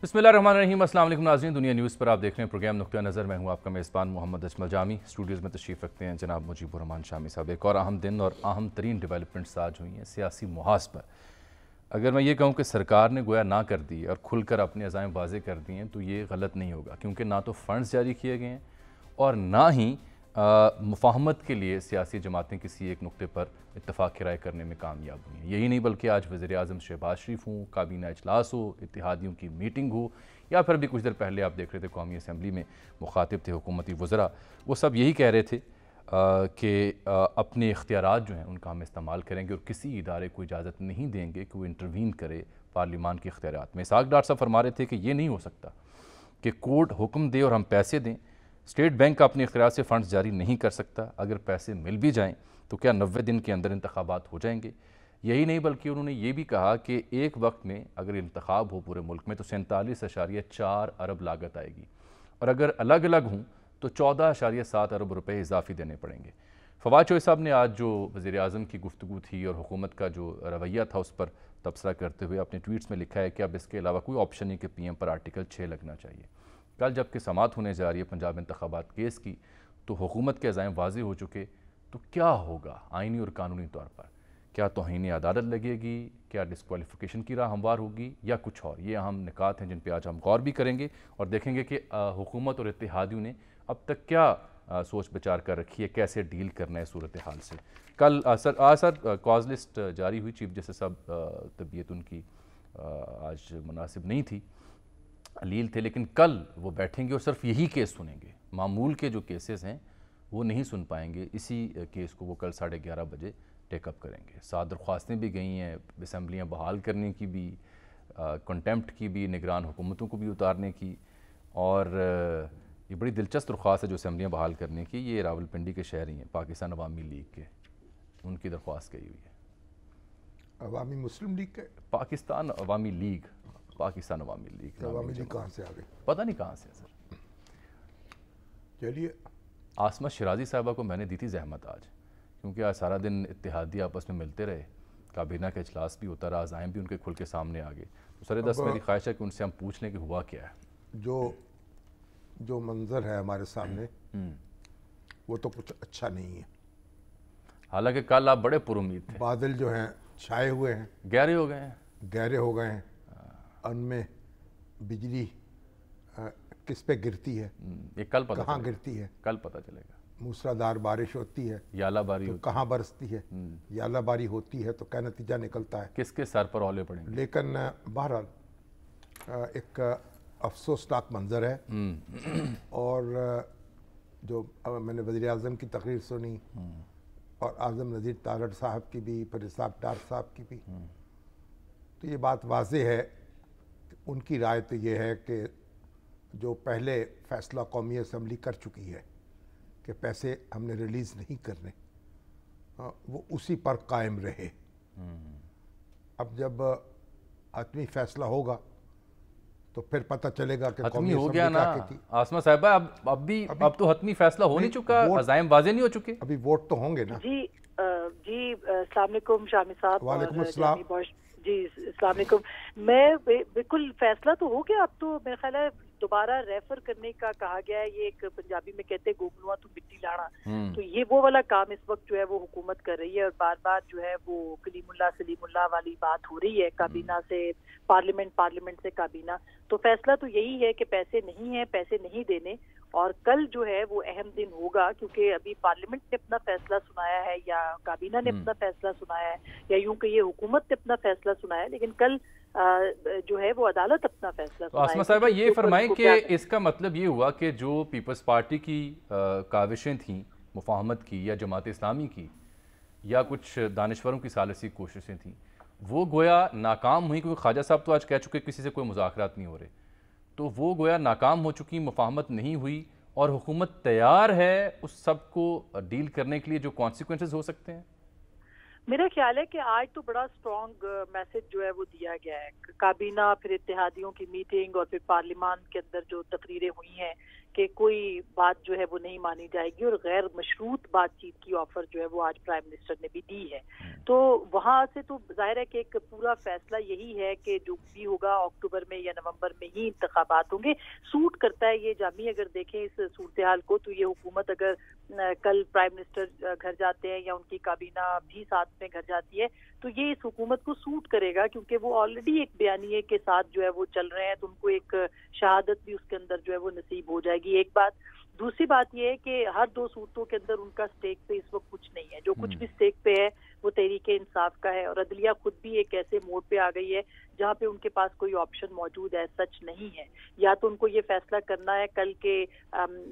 बिस्मिल्लाहिर्रहमानिर्रहीम। अस्सलाम वालेकुम नाज़रीन, दुनिया न्यूज़ पर आप देख रहे हैं प्रोग्राम नुक्ता नज़र। मैं हूं आपका मेज़बान मोहम्मद अजमल जामी। स्टूडियोज़ में तशरीफ़ रखते हैं जनाब मुजीबुर रहमान शामी साहब। एक और अहम दिन और अहम तरीन डेवलपमेंट्स आज हुई हैं सियासी मुहाज़ पर। अगर मैं ये कहूँ कि सरकार ने गोया ना कर दी और खुलकर अपने अज़ाइम वाज़े कर दिए हैं तो ये गलत नहीं होगा, क्योंकि ना तो फ़ंड्स जारी किए गए हैं और ना ही मुफाहमत के लिए सियासी जमातें किसी एक नुक्ते पर इत्तफ़ाक़ राय करने में कामयाब हुई हैं। यही नहीं बल्कि आज वज़ीर-ए-आज़म शहबाज शरीफ हों, काबीना इजलास हो, इत्तेहादियों की मीटिंग हो, या फिर अभी कुछ देर पहले आप देख रहे थे कौमी असम्बली में मुखातिब थे हुकूमती वज़रा, वो सब यही कह रहे थे कि अपने इख्तियारात जो हैं उनका हम इस्तेमाल करेंगे और किसी इदारे को इजाज़त नहीं देंगे कि वो इंटरवीन करे पार्लिमान के इख्तियारात में। इसहाक़ डार साहब फरमा रहे थे कि ये नहीं हो सकता कि कोर्ट हुक्म दे और हम पैसे दें। स्टेट बैंक अपने इख्तियार से फ़ंड्स जारी नहीं कर सकता। अगर पैसे मिल भी जाएँ तो क्या 90 दिन के अंदर इंतखाबात हो जाएंगे? यही नहीं बल्कि उन्होंने ये भी कहा कि एक वक्त में अगर इंतखाब हो पूरे मुल्क में तो 47.4 अरब लागत आएगी, और अगर अलग अलग हों तो 14.7 अरब रुपए इजाफी देने पड़ेंगे। फवाद चौधरी साहब ने आज जो वज़ीर-ए-आज़म की गुफ्तगू थी और हुकूमत का जो रवैया था उस पर तबसरा करते हुए अपने ट्वीट्स में लिखा है कि अब इसके अलावा कोई ऑप्शन नहीं कि PM पर आर्टिकल 6 लगना चाहिए। कल जबकि समाअत होने जा रही है पंजाब इंतखाबात केस की, तो हुकूमत के अज़ाइम वाज़े हो चुके, तो क्या होगा आइनी और कानूनी तौर पर? क्या तौहीन अदालत लगेगी? क्या डिस्क्वालिफिकेशन की राह हमवार होगी या कुछ और? ये अहम निकात हैं जिन पर आज हम गौर भी करेंगे और देखेंगे कि हुकूमत और इत्तेहादियों ने अब तक क्या सोच विचार कर रखी है, कैसे डील करना है सूरत हाल से। कल सर कॉज लिस्ट जारी हुई, चीफ जस्टिस साहब तबीयत उनकी आज मुनासिब नहीं थी, अलील थे, लेकिन कल वो बैठेंगे और सिर्फ यही केस सुनेंगे। मामूल के जो केसेस हैं वो नहीं सुन पाएंगे। इसी केस को वो कल 11:30 बजे टेकअप करेंगे। 7 दरख्वास्तें भी गई हैं, असम्बलियाँ बहाल करने की भी, कंटेम्प्ट की भी, निगरान हुकूमतों को भी उतारने की, और ये बड़ी दिलचस्प दरख्वास्त है जो असम्बलियाँ बहाल करने की। ये रावलपिंडी के शहरी हैं, पाकिस्तान अवामी लीग के, उनकी दरख्वास्त गई हुई है। अवामी मुस्लिम लीग के? पाकिस्तान अवामी लीग, पाकिस्तान अवामी लीग। अवामी लीग कहाँ से आ गई? पता नहीं कहाँ से सर। चलिए, आसमा शिराजी साहबा को मैंने दी थी जहमत आज, क्योंकि आज सारा दिन इत्तेहादी आपस में मिलते रहे, काबीना का इजलास भी होता रहा, अज़ाइम भी उनके खुल के सामने आ गए। तो सर दस मेरी ख्वाहिश है कि उनसे हम पूछ लें कि हुआ क्या है। जो मंजर है हमारे सामने वो तो कुछ अच्छा नहीं है। हालांकि कल आप बड़े पुरुमीद थे। बादल जो हैं छाए हुए हैं, गहरे हो गए हैं, गहरे हो गए हैं, उनमें बिजली किस पे गिरती है, ये कल पता कहाँ गिरती है, कल पता चलेगा। मूसलाधार बारिश होती है, यालाबारी तो कहाँ बरसती है, यालाबारी होती है तो क्या नतीजा निकलता है, किसके सर पर औले पड़ेंगे। लेकिन बहरहाल एक अफसोसनाक मंजर है। और जो मैंने वज़ीर-ए-आज़म की तकरीर सुनी और आज़म नज़ीर तारड़ साहब की भी, फिर इसहाक़ डार साहब की भी, तो ये बात वाज़ेह है कि उनकी राय तो ये है कि जो पहले फ़ैसला कौमी असम्बली कर चुकी है कि पैसे हमने रिलीज़ नहीं करने, वो उसी पर कायम रहे। अब जब हतमी फ़ैसला होगा तो फिर पता चलेगा कि हतमी हो गया ना आसमा साहिबा। अब तो हतमी फैसला हो नहीं चुका, अज़ाइम वाज़े नहीं हो चुके, अभी वोट तो होंगे ना। जी अस्सलाम वालेकुम शामी साहब। वालेकुम अस्सलाम। जी अस्सलाम वालेकुम। मैं बिल्कुल फैसला तो हो गया, अब तो मेरा ख्याल है दोबारा रेफर करने का कहा गया है। ये एक पंजाबी में कहते हैं गोगनुआ तो मिट्टी लाना, तो ये वो वाला काम इस वक्त जो है वो हुकूमत कर रही है, और बार बार जो है वो सलीमुल्लाह वाली बात हो रही है, काबीना से पार्लियामेंट से काबीना। तो फैसला तो यही है कि पैसे नहीं है, पैसे नहीं देने, और कल जो है वो अहम दिन होगा, क्योंकि अभी पार्लियामेंट ने अपना फैसला सुनाया है या काबीना ने अपना फैसला सुनाया है, या यूं कि ये हुकूमत ने अपना फैसला सुनाया है, लेकिन कल जो है वो अदालत अपना फैसला सुनाएगी। आसमा साहिबा ये फरमाएं कि इसका मतलब ये हुआ कि जो पीपल्स पार्टी की काविशें थीं मुफाहमत की या जमात इस्लामी की या कुछ दानिश्वरों की सालिसी कोशिशें थीं, वो गोया नाकाम हुई, क्योंकि ख्वाजा साहब तो आज कह चुके किसी से कोई मुज़ाकरात नहीं हो रहे, तो वो गोया नाकाम हो चुकी, मुफाहमत नहीं हुई, और हुकूमत तैयार है उस सब को डील करने के लिए जो कॉन्सिक्वेंसेस हो सकते हैं। मेरा ख्याल है कि आज तो बड़ा स्ट्रॉन्ग मैसेज जो है वो दिया गया है। काबीना, फिर इत्तेहादियों की मीटिंग, और फिर पार्लियामान के अंदर जो तकरीरें हुई हैं, کہ کوئی بات جو ہے وہ نہیں مانی جائے گی اور غیر مشروط بات چیت کی آفر جو ہے وہ آج پرائم منسٹر نے بھی دی ہے. تو وہاں سے تو ظاہر ہے کہ ایک پورا فیصلہ یہی ہے کہ جو بھی ہوگا اکتوبر میں یا نومبر میں ہی انتخابات ہوں گے. سوٹ کرتا ہے یہ جامی اگر دیکھیں اس صورتحال کو تو یہ حکومت اگر کل پرائم منسٹر گھر جاتے ہیں یا ان کی کابینہ بھی ساتھ میں گھر جاتی ہے تو یہ اس حکومت کو سوٹ کرے گا کیونکہ وہ آلریڈی ایک بیانیے کے ساتھ جو ہے وہ چل رہے ہیں تو ان کو ایک شہادت بھی اس کے اندر جو ہے وہ نصیب ہو جائے گی. ایک بات. دوسری بات یہ ہے کہ ہر دو صورتوں کے اندر ان کا سٹیک پہ اس وقت کچھ نہیں ہے. جو کچھ بھی سٹیک پہ ہے وہ تحریک انصاف کا ہے اور عدلیہ خود بھی ایک ایسے موڈ پہ آ گئی ہے جہاں پہ ان کے پاس کوئی آپشن موجود ہے سچ نہیں ہے. یا تو ان کو یہ فیصلہ کرنا ہے کل کے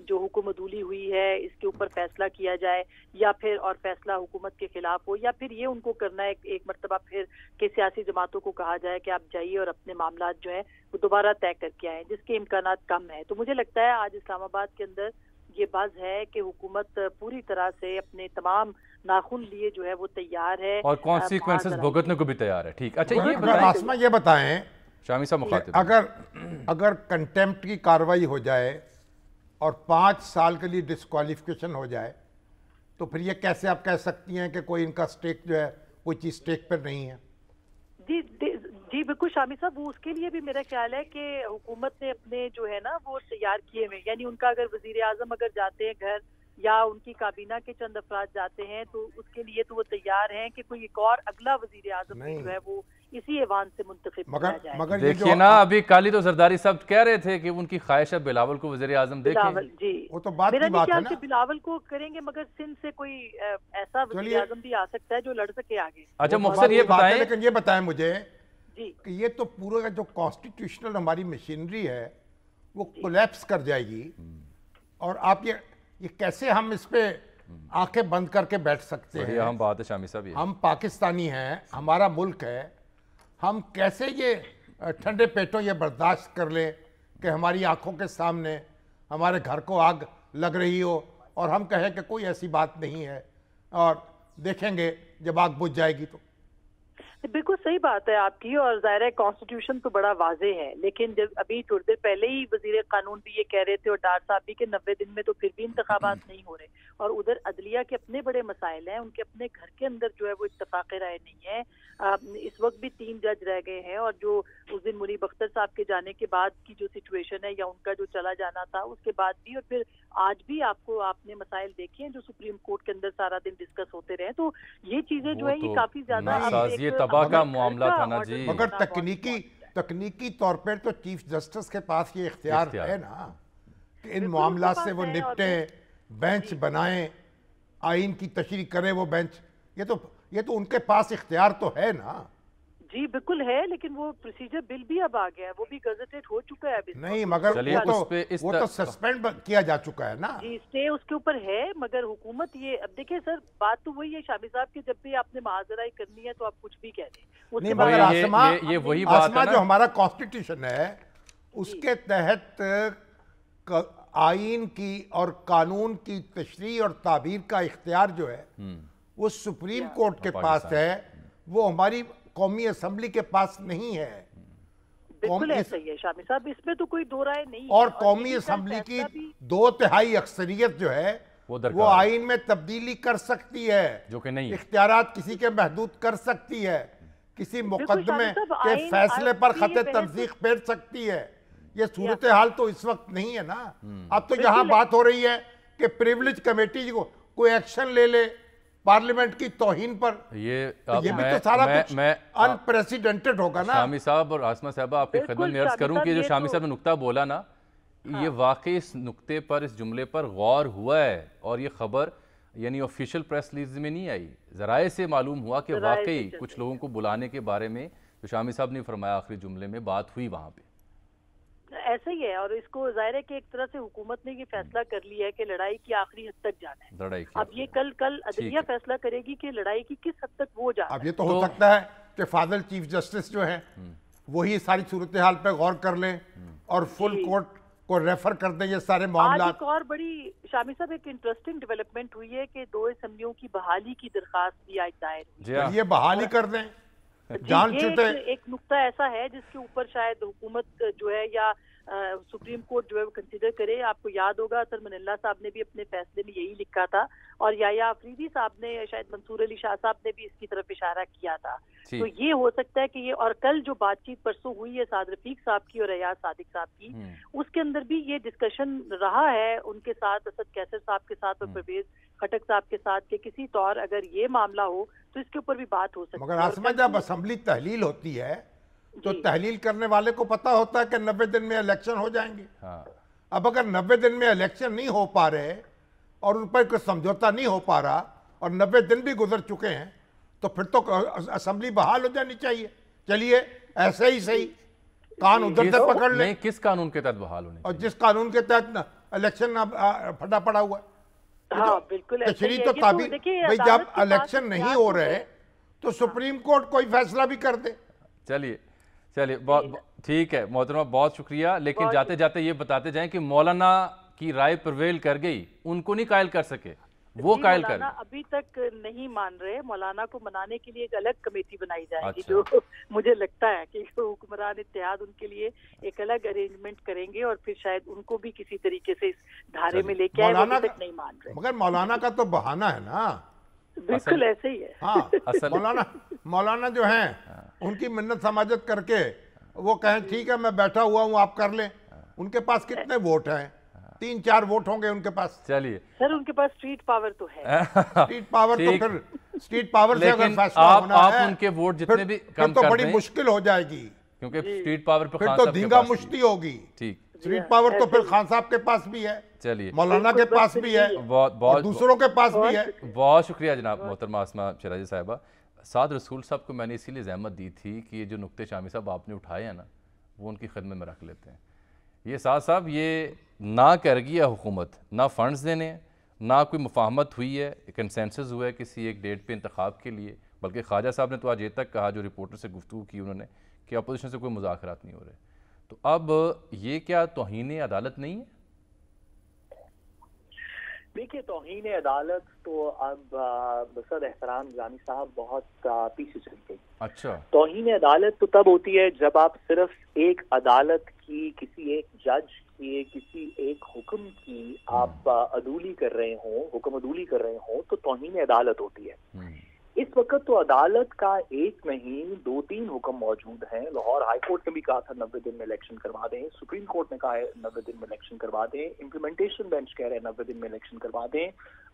جو حکم عدولی ہوئی ہے اس کے اوپر فیصلہ کیا جائے یا پھر اور فیصلہ حکومت کے خلاف ہو یا پھر یہ ان کو کرنا ہے ایک مرتبہ پھر کہ سیاسی جماعتوں کو کہا جائے کہ آپ جائیے اور اپنے معاملات جو ہیں وہ دوبارہ طے کر کے آئیں جس کے امکانات کم ہیں. تو مجھے لگتا ہے آج اسلام آباد کے اندر یہ بز ہے کہ حکومت پوری طرح سے اپنے تمام ناخن لیے جو ہے وہ تیار ہے اور کانسیکوینسز بھگتنے کو بھی تیار ہے. ٹھیک. اچھا یہ بتائیں شامی صاحب مخاطب اگر کنٹیمپٹ کی کاروائی ہو جائے اور 5 سال کے لیے ڈسکوالیفیکیشن ہو جائے تو پھر یہ کیسے آپ کہہ سکتی ہیں کہ کوئی ان کا سٹیک جو ہے کوئی چیز سٹیک پر نہیں ہے؟ جی بالکل شامی صاحب وہ اس کے لیے بھی میرا خیال ہے کہ حکومت نے اپنے جو ہے نا وہ تیار کیے ہوئے یعنی ان کا اگر وزیر اعظم اگر جاتے ہیں گھر یا ان کی کابینہ کے چند افراد جاتے ہیں تو اس کے لیے تو وہ تیار ہیں کہ کوئی ایک اور اگلا وزیر اعظم جو ہے وہ اسی ایوان سے منتخب کیا جائے. مگر دیکھیے نا ابھی کالی تو زرداری صاحب کہہ رہے تھے کہ ان کی خواہش ہے بلاول کو وزیر اعظم دیکھیں. جی وہ تو بات کی بات ہے نا. بلاول کو کریں گے مگر سندھ سے کوئی ایسا وزیر اعظم بھی آ سکتا ہے جو لڑ سکے آگے. اچھا مختصر یہ بتائیں لیکن یہ بتائیں مجھے کہ یہ تو پورا جو کانسٹیٹیوشنل ہماری مشینری ہے وہ کولیپس کر جائے گی اور آپ یہ کیسے ہم اس پہ آنکھیں بند کر کے بیٹھ سکتے ہیں؟ ہم بات ہے شامی صاحب ہم پاکستانی ہیں ہمارا ملک ہے ہم کیسے یہ ٹھنڈے پیٹوں یہ برداشت کر لیں کہ ہماری آنکھوں کے سامنے ہمارے گھر کو آگ لگ رہی ہو اور ہم کہیں کہ کوئی ایسی بات نہیں ہے اور دیکھیں گے جب آگ بجھ جائے گی تو. بالکل صحیح بات ہے آپ کی اور ظاہر ہے کانسٹیٹیوشن تو بڑا واضح ہے لیکن جب ابھی تھوڑی دیر پہلے ہی وزیر قانون بھی یہ کہہ رہے تھے اور ڈار صاحب بھی کہ 90 دن میں تو پھر بھی انتخابات نہیں ہو رہے اور ادھر عدلیہ کے اپنے بڑے مسائل ہیں ان کے اپنے گھر کے اندر جو ہے وہ اتفاق رائے نہیں ہے. اس وقت بھی 3 جج رہ گئے ہیں اور جو اس دن منیب اختر صاحب کے جانے کے بعد کی جو سچویشن ہے یا ان کا جو چلا جانا تھا اس کے بعد بھی اور پھر آج بھی آپ نے مسائل دیکھے ہیں جو سپریم کورٹ کے اندر سارا دن ڈسکس ہوتے رہے تو یہ چیزیں جو ہے یہ کافی زیادہ تباہ کا معاملہ تھا نا جی. مگر تکنیکی طور پر تو چیف جسٹس کے پاس یہ اختیار ہے نا کہ ان معاملات سے وہ نپٹیں بینچ بنائیں آئین کی تشریح کریں وہ بینچ یہ تو ان کے پاس اختیار تو ہے نا. جی بالکل ہے لیکن وہ پروسیجر بل بھی اب آ گیا ہے وہ بھی گزٹیڈ ہو چکا ہے ابھی نہیں مگر وہ تو سسپینڈ کیا جا چکا ہے نا. جی اسٹے اس کے اوپر ہے مگر حکومت یہ اب دیکھیں سر بات تو وہی ہے شامی صاحب کہ جب بھی آپ نے معاذرائی کرنی ہے تو آپ کچھ بھی کہہ دیں. نہیں مگر آسما جو ہمارا کانسٹیٹیوشن ہے اس کے تحت آئین کی اور قانون کی تشریح اور تعبیر کا اختیار جو ہے وہ سپریم کورٹ کے پاس ہے وہ ہماری قومی اسمبلی کے پاس نہیں ہے. بالکل ایسا ہی ہے شامی صاحب اس میں تو کوئی دو رائے نہیں ہے. اور قومی اسمبلی کی 2/3 اکثریت جو ہے وہ آئین میں تبدیلی کر سکتی ہے جو کہ نہیں اختیارات کسی کے محدود کر سکتی ہے کسی مقدمے کے فیصلے پر خط تنسیق پھیر سکتی ہے. یہ صورتحال تو اس وقت نہیں ہے نا. اب تو یہاں بات ہو رہی ہے کہ پریولیج کمیٹی کو کوئی ایکشن لے لے پارلیمنٹ کی توہین پر. یہ بھی تو سارا کچھ انپریسیڈنٹڈ ہوگا نا. شامی صاحب اور آسما صاحبہ آپ کی خدمت میں عرض کروں کہ جو شامی صاحب نے نکتہ بولا نا یہ واقعی اس نکتے پر اس جملے پر غور ہوا ہے اور یہ خبر یعنی آفیشل پریس ریلیز میں نہیں آئی ذرائع سے معلوم ہوا کہ واقعی کچھ لوگوں کو بلانے کے بارے میں جو شامی صاحب نے فرمایا آخری جملے میں بات ہوئی وہاں پہ. ایسا ہی ہے اور اس کو ظاہر ہے کہ ایک طرح سے حکومت نے یہ فیصلہ کر لیا ہے کہ لڑائی کی آخری حد تک جانا ہے. اب یہ کل عدلیہ فیصلہ کرے گی کہ لڑائی کی کس حد تک وہ جانا ہے. اب یہ تو ہو سکتا ہے کہ فاضل چیف جسٹس جو ہے وہی ساری صورتحال پہ غور کر لیں اور فل کورٹ کو ریفر کر دیں یہ سارے معاملات. آج ایک اور بڑی شامی صاحب ایک انٹرسٹنگ ڈیولپمنٹ ہوئی ہے کہ 2 اسمبلیوں کی بحالی کی درخواست بھی آج دائر ہوئی. یہ بحالی کر دیں جان چھٹے. ایک نقطہ ایسا ہے جس کے اوپر شاید حکومت جو ہے یا सुप्रीम कोर्ट जो है वो कंसिडर करे। आपको याद होगा सर मनल्ला साहब ने भी अपने फैसले में यही लिखा था, और याया अफरीदी साहब ने, शायद मंसूर अली शाह साहब ने भी इसकी तरफ इशारा किया था। तो ये हो सकता है कि ये, और कल जो बातचीत परसों हुई है साद रफीक साहब की और रियाज सादिक साहब की, उसके अंदर भी ये डिस्कशन रहा है उनके साथ, असद कैसर साहब के साथ और परवेज खटक साहब के साथ, कि किसी तौर अगर ये मामला हो तो इसके ऊपर भी बात हो सकती है। मगर आसमा, जब असेंबली तहलील होती है तो तहलील करने वाले को पता होता है कि 90 दिन में इलेक्शन हो जाएंगे। अब अगर 90 दिन में इलेक्शन नहीं हो पा रहे और उन पर कोई समझौता नहीं हो पा रहा और 90 दिन भी गुजर चुके हैं, तो फिर तो असेंबली बहाल हो जानी चाहिए। चलिए ऐसे ही सही, कान उधर से पकड़ ले। किस कानून के तहत बहाल होने, और जिस कानून के तहत इलेक्शन फटा पड़ा हुआ है। हाँ बिल्कुल, तशरीह तो ताबीर भाई, जब इलेक्शन नहीं हो रहे तो सुप्रीम कोर्ट कोई फैसला भी कर दे। चलिए बहुत ठीक है मोहतरमा, बहुत शुक्रिया। लेकिन जाते जाते ये बताते जाएं कि मौलाना की राय प्रिवेल कर गई, उनको नहीं कायल कर सके, वो कायल कर अभी तक नहीं मान रहे। मौलाना को मनाने के लिए एक अलग कमेटी बनाई जाएगी। जो मुझे लगता है कि हुक्मरान इत्तेहाद उनके लिए एक अलग अरेंजमेंट करेंगे और फिर शायद उनको भी किसी तरीके से इस धारे में लेके आए। अभी तक नहीं मान रहे। मगर मौलाना का तो बहाना है ना। बिल्कुल ऐसे ही है। हाँ, मौलाना जो हैं उनकी मिन्नत समाजत करके वो कहें ठीक है मैं बैठा हुआ हूँ आप कर लें। उनके पास कितने वोट हैं? 3-4 वोट होंगे उनके पास। चलिए सर, उनके पास स्ट्रीट पावर तो है। स्ट्रीट पावर तो फिर स्ट्रीट पावर से अगर फैसला होना है, उनके वोट जितने भी कम तो बड़ी मुश्किल हो जाएगी, क्योंकि स्ट्रीट पावर पे फिर तो धींगा मुश्ती होगी। ठीक, स्ट्रीट पावर तो फिर खान साहब के पास भी है, चलिए मौलाना के पास भी है, बहुत दूसरों के पास भी है। बहुत शुक्रिया जनाब मोहतरमा आसमा शराजी साहिबा। साद रसूल साहब को मैंने इसीलिए ज़हमत दी थी कि ये जो नुक्ते शामी साहब आपने उठाए हैं ना, वो उनकी खिदमत में रख लेते हैं। ये साद साहब ये ना कर गई है हुकूमत, ना फंड्स देने हैं, ना कोई मुफाहमत हुई है, कंसेंसस हुआ है किसी एक डेट पे इंतखाब के लिए, बल्कि ख्वाजा साहब ने तो आज ये तक कहा, जो रिपोर्टर से गुफ्तगू की उन्होंने, कि अपोजिशन से कोई मुज़ाकरात नहीं हो रहे। तो अब ये क्या तौहीन अदालत नहीं है? देखिए, तौहीन अदालत तो अब बसर एहतराम जानी साहब बहुत पीछे चल गई। अच्छा, तौहीन अदालत तो तब होती है जब आप सिर्फ एक अदालत की, किसी एक जज की, किसी एक हुक्म की आप अदूली कर रहे हो, हुक्म अदूली कर रहे हो, तो तौहीन अदालत होती है। इस वक्त तो अदालत का एक नहीं 2-3 हुक्म मौजूद हैं। लाहौर हाई कोर्ट ने भी कहा था 90 दिन में इलेक्शन करवा दें, सुप्रीम कोर्ट ने कहा है 90 दिन में इलेक्शन करवा दें, इम्प्लीमेंटेशन बेंच कह रहे हैं 90 दिन में इलेक्शन करवा दें,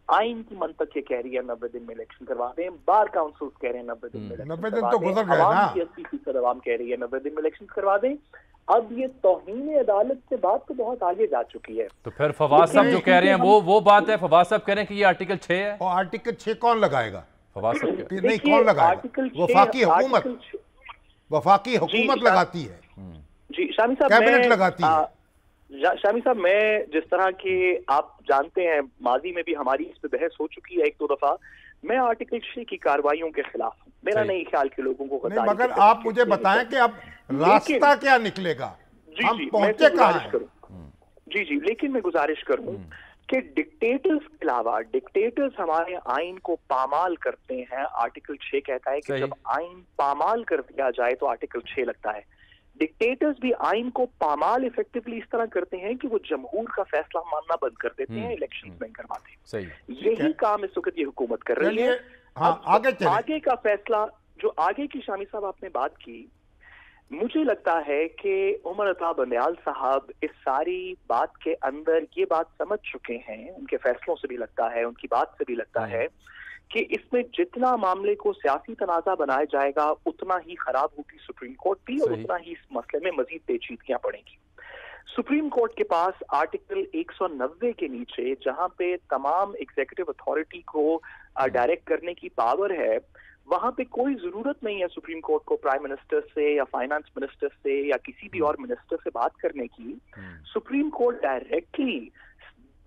आइन की मंतक ये कह रही है 90 दिन में इलेक्शन करवा दें, बार काउंसिल कह रहे हैं 90 दिन में इलेक्शन करवा दें, आवाम की 80% आवाम कह रही है 90 दिन में इलेक्शन करवा दें। अब ये तौहीन अदालत से बात तो बहुत आगे जा चुकी है। तो फिर फवाद साहब जो कह रहे हैं वो बात है, फवाद साहब कह रहे हैं कि ये आर्टिकल 6 है। और आर्टिकल 6 कौन लगाएगा? नहीं, कौन लगाएगा? वफाकी हुकूमत लगाती है जी। शामी साहब, कैबिनेट लगाती है। शामी साहब, मैं जिस तरह के आप जानते हैं माजी में भी हमारी इस पे बहस हो चुकी है 1-2 दफा, मैं आर्टिकल 6 की कार्रवाइयों के खिलाफ हूँ। मेरा नहीं ख्याल के लोगों को नहीं, मगर आप मुझे बताएं कि अब रास्ता क्या निकलेगा, हम पहुंचे कहां हैं? जी, लेकिन मैं गुजारिश करूं कि डिक्टेटर्स के अलावा, डिक्टेटर्स हमारे आइन को पामाल करते हैं। आर्टिकल 6 कहता है कि जब आइन पामाल कर दिया जाए तो आर्टिकल 6 लगता है। डिक्टेटर्स भी आइन को पामाल इफेक्टिवली इस तरह करते हैं कि वो जमहूर का फैसला मानना बंद कर देते हैं, इलेक्शन नहीं करवाते। यही काम इस वक्त ये हुकूमत कर रही है। आगे का फैसला, जो आगे की शामी साहब आपने बात की, मुझे लगता है कि उमर अता बंदयाल साहब इस सारी बात के अंदर ये बात समझ चुके हैं, उनके फैसलों से भी लगता है, उनकी बात से भी लगता है कि इसमें जितना मामले को सियासी तनाज़ा बनाया जाएगा उतना ही खराब होगी सुप्रीम कोर्ट भी, और उतना ही इस मसले में मजीद पेचीदगियां पड़ेंगी। सुप्रीम कोर्ट के पास आर्टिकल 190 के नीचे, जहां पे तमाम एग्जीक्यूटिव अथॉरिटी को डायरेक्ट करने की पावर है, वहां पे कोई जरूरत नहीं है सुप्रीम कोर्ट को प्राइम मिनिस्टर से या फाइनेंस मिनिस्टर से या किसी भी और मिनिस्टर से बात करने की। Supreme court directly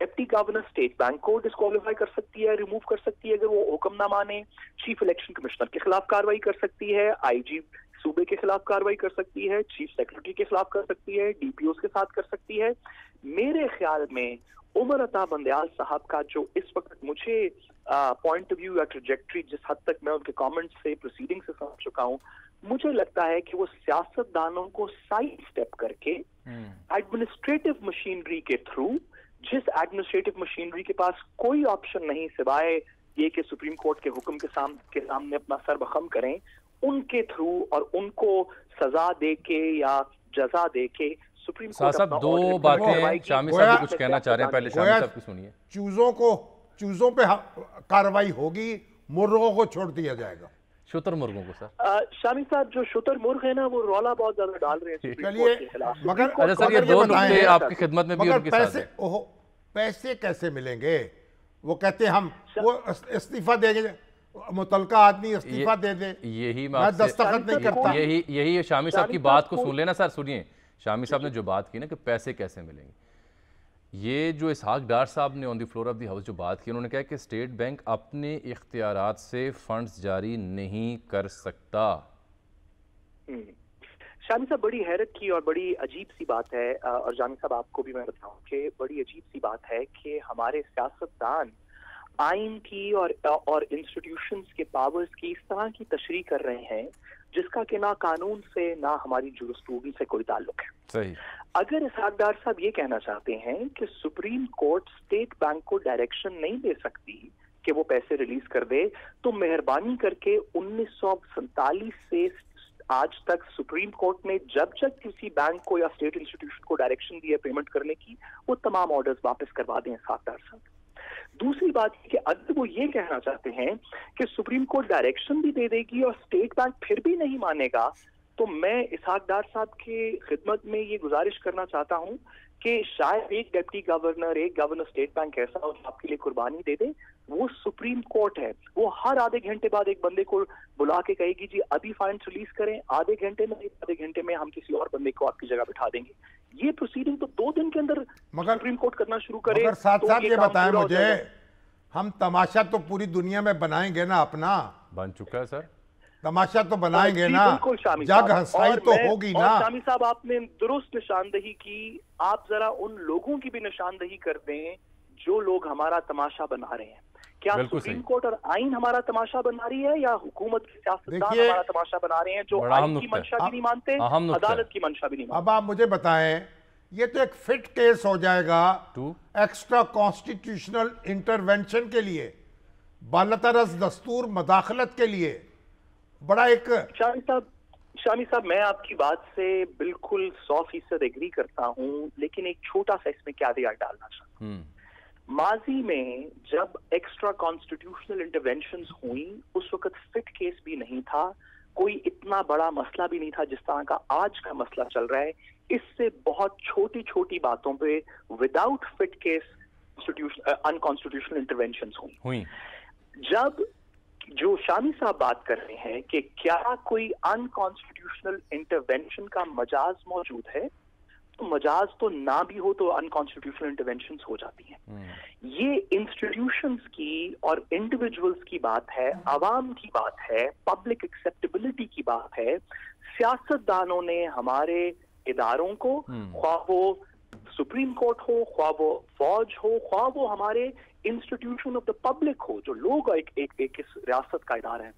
deputy governor state bank को डिस्क्वालीफाई कर सकती है, रिमूव कर सकती है अगर वो हुक्म ना माने, चीफ इलेक्शन कमिश्नर के खिलाफ कार्रवाई कर सकती है, आईजी सूबे के खिलाफ कार्रवाई कर सकती है, चीफ सेक्रेटरी के खिलाफ कर सकती है, डीपीओ के साथ कर सकती है। मेरे ख्याल में उमर अता बंदयाल साहब का जो इस वक्त मुझे पॉइंट ऑफ व्यू या ट्रैजेक्टरी, जिस हद तक मैं उनके कमेंट से, प्रोसीडिंग से समझ चुका हूं, मुझे लगता है कि वो सियासतदानों को साइड स्टेप करके एडमिनिस्ट्रेटिव मशीनरी के थ्रू, जिस एडमिनिस्ट्रेटिव मशीनरी के पास कोई ऑप्शन नहीं सिवाय ये कि सुप्रीम कोर्ट के हुक्म के सामने अपना सर बखम करें, उनके थ्रू और उनको सजा दे के या जजा दे के सुप्रीम कोर्ट साहब दो बातें शामी साहब कुछ कहना चाह रहे हैं, पहले शामी साहब की सुनिए। चूजों पे कार्रवाई होगी, मुर्गों को छोड़ दिया जाएगा। शुतर मुर्गों को सर शामी साहब जो शुतर मुर्ग है ना वो रौला बहुत ज्यादा डाल रहे हैं सुप्रीम कोर्ट के खिलाफ। मगर अच्छा सर ये दो नुक्ते आपकी खिदमत में भी उनके साथ है। पैसे कैसे मिलेंगे? वो कहते हैं हम वो इस्तीफा देंगे, मुतलका आदमी इस्तीफा दे दे, यही मैं दस्तखत नहीं करता। यही शामी साहब की बात को सुन लेना सर, सुनिए शामी साहब ने जो बात की ना कि पैसे कैसे मिलेंगे, ये जो इसहाक डार साहब ने on the floor of the house जो बात की, उन्होंने कहा कि स्टेट बैंक अपने इख्तियारात से फंड्स जारी नहीं कर सकता। शामी साहब बड़ी हैरत की और बड़ी अजीब सी बात है, और जामी साहब आपको भी मैं बताऊं कि बड़ी अजीब सी बात है कि हमारे सियासतदान आइन की और इंस्टीट्यूशंस के पावर्स की इस तरह की तशरीह कर रहे हैं जिसका कि ना कानून से ना हमारी जुरिस्प्रूडेंस से कोई ताल्लुक है। सही। अगर इसहाक डार साहब ये कहना चाहते हैं कि सुप्रीम कोर्ट स्टेट बैंक को डायरेक्शन नहीं दे सकती कि वो पैसे रिलीज कर दे, तो मेहरबानी करके 1947 से आज तक सुप्रीम कोर्ट ने जब जब किसी बैंक को या स्टेट इंस्टीट्यूशन को डायरेक्शन दिया पेमेंट करने की, वो तमाम ऑर्डर्स वापस करवा दें इसहाक डार साहब। दूसरी बात है कि अगर वो ये कहना चाहते हैं कि सुप्रीम कोर्ट डायरेक्शन भी दे देगी और स्टेट बैंक फिर भी नहीं मानेगा, तो मैं इसहाक डार साहब के खिदमत में ये गुजारिश करना चाहता हूं कि शायद एक डिप्टी गवर्नर, एक गवर्नर स्टेट बैंक ऐसा हो जो आपके लिए कुर्बानी दे दे। वो सुप्रीम कोर्ट है, वो हर आधे घंटे बाद एक बंदे को बुला के कहेगी जी अभी फाइंड रिलीज करें, आधे घंटे में हम किसी और बंदे को आपकी जगह बिठा देंगे। ये प्रोसीडिंग तो 2 दिन के अंदर सुप्रीम कोर्ट करना शुरू करे। मगर साथ साथ ये बताएं मुझे, हम तमाशा तो पूरी दुनिया में बनाएंगे ना, अपना बन चुका है सर, तमाशा तो बनाएंगे ना, जग हंसाई तो होगी ना। शामी साहब आपने दुरुस्त निशानदही की, आप जरा उन लोगों की भी निशानदही कर दें जो लोग हमारा तमाशा बना रहे हैं। क्या सुप्रीम कोर्ट और आइन हमारा तमाशा बना रही है या हुकूमत के सियासतदान हमारा तमाशा बना रहे हैं जो आइन की मंशा भी नहीं मानते, अदालत की मंशा भी नहीं मानते? अब आप मुझे बताएं, ये तो एक फिट केस हो जाएगा एक्स्ट्रा कॉन्स्टिट्यूशनल इंटरवेंशन के लिए, बालतरस दस्तूर मदाखलत के लिए। बड़ा एक शामी साहब मैं आपकी बात से बिल्कुल 100% एग्री करता हूं, लेकिन एक छोटा सा इसमें क्या डालना चाहता हूं। माजी में जब एक्स्ट्रा कॉन्स्टिट्यूशनल इंटरवेंशंस हुई उस वक्त फिट केस भी नहीं था, कोई इतना बड़ा मसला भी नहीं था जिस तरह का आज का मसला चल रहा है। इससे बहुत छोटी छोटी बातों पे without fit case unconstitutional interventions हुई। जब जो शामी साहब बात कर रहे हैं कि क्या कोई अनकॉन्स्टिट्यूशनल इंटरवेंशन का मजाज मौजूद है, तो मजाज तो ना भी हो तो अनकॉन्स्टिट्यूशनल इंटरवेंशंस हो जाती हैं। ये इंस्टीट्यूशंस की और इंडिविजुअल्स की बात है, आवाम की बात है, पब्लिक एक्सेप्टेबिलिटी की बात है। सियासतदानों ने हमारे इदारों को, ख्वाह वो सुप्रीम कोर्ट हो, ख्वाह वो फौज हो, ख्वाह वो हमारे इंस्टीट्यूशन ऑफ द पब्लिक हो, जो लोग एक इस रियासत का इदारा है,